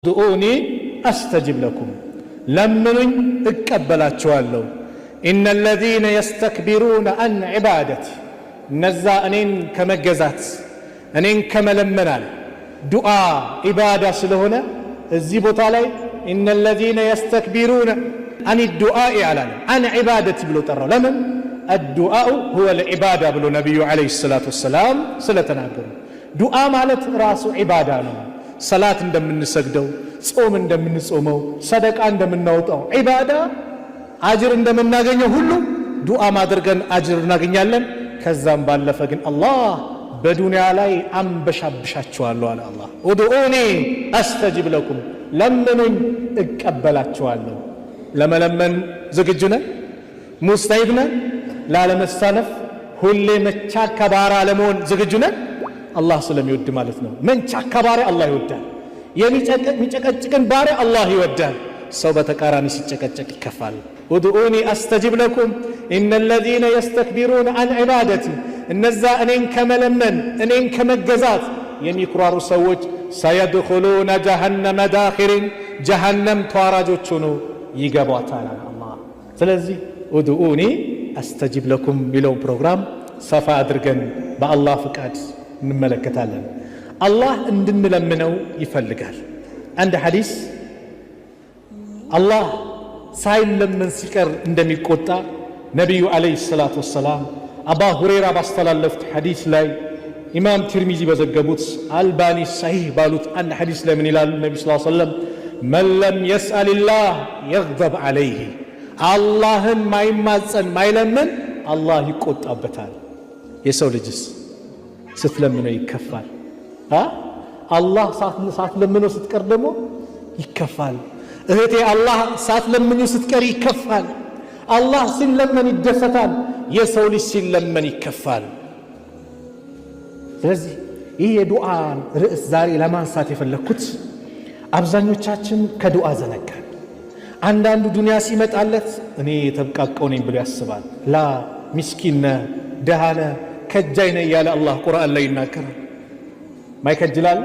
ዱኡኒ አስተጅብ ለኩም ለምኑኝ እቀበላችኋለሁ ኢነ الذين يستكبرون عن عبادتي እነዛ እኔን ከመገዛት እኔን ከመለመናል ዱዓ ኢባዳ ስለሆነ እዚህ ቦታ ላይ ኢነ الذين يستكبرون عن الدعاء عن عبادتي ብሎ ጠራው ለምን الدعاء هو العبادة ብሎ ነብዩ አለይሂ ሰላቱ ወሰለም ስለተናገሩ ዱዓ ማለት ራሱ ኢባዳ ነው ሰላት እንደምንሰግደው ጾም እንደምንጾመው ሰደቃ እንደምናወጣው ኢባዳ አጅር እንደምናገኘው ሁሉ ዱዓ ማድረግን አጅር እናገኛለን ከዛም ባለፈ ግን አላህ በዱንያ ላይ አንበሻብሻችኋለሁ አለ አላህ ኡድኡኒ አስተጅብ ለኩም ለምኑኝ እቀበላችኋለሁ ለመለመን ዝግጁ ነን ሙስተዒድ ነን ላለመሳነፍ ሁሌ መቻካ ባሪያ ለመሆን ዝግጁ ነን አላህ ስለሚወድ ማለት ነው መንቻካ ባሪያ አላህ ይወዳል የሚጨቀጭቅን ባሪያ አላህ ይወዳል ሰው በተቃራኒ ሲጨቀጨቅ ይከፋል ኡድኡኒ አስተጅብ ለኩም ኢነ الذين يستكبرون عن عبادتي እነዛ እኔን ከመለመን እኔን ከመገዛት የሚኩራሩ ሰዎች سيدخلون جهنم داخرين جهنم ተዋራጆች ሆነው ይገባታል አላህ ስለዚህ ኡድኡኒ አስተጅብ ለኩም ሚለው ፕሮግራም ሰፋ አድርገን በአላህ ፍቃድ እንመለከታለን አላህ እንድንለምነው ይፈልጋል አንድ ሐዲስ አላህ ሳይለምን ሲቀር እንደሚቆጣ ነብዩ አለይሂ ሰላቱ ወሰለም አባ ሁረይራ ባስተላለፉት ሐዲስ ላይ ኢማም ትርሚዚ በዘገቡት አልባኒ ሰሂህ ባሉት አንድ ሐዲስ ላይ ምን ይላሉ ነብዩ ሰለላሁ ዐለይሂ ወሰለም መን ለም የስአልላህ يغضب عليه አላህን ማይማጸን ማይለምን አላህ ይቆጣበታል የሰው ልጅስ ስትለምነው ይከፋል አላህ ሳትለምነው ስትቀር ደግሞ ይከፋል እህቴ አላህ ሳትለምነው ስትቀር ይከፋል አላህ ሲለመን ይደሰታል የሰው ልጅ ሲለመን ይከፋል ስለዚህ ይህ የዱዓ ርዕስ ዛሬ ለማንሳት የፈለኩት አብዛኞቻችን ከዱዓ ዘነጋን አንዳንዱ ዱንያ ሲመጣለት እኔ ተብቃቀው ነኝ ብሎ ያስባል ላ ምስኪን ደሃነ ከጃይነ ያለ አላህ ቁርአን ላይ ይናገራል ማይከጅላል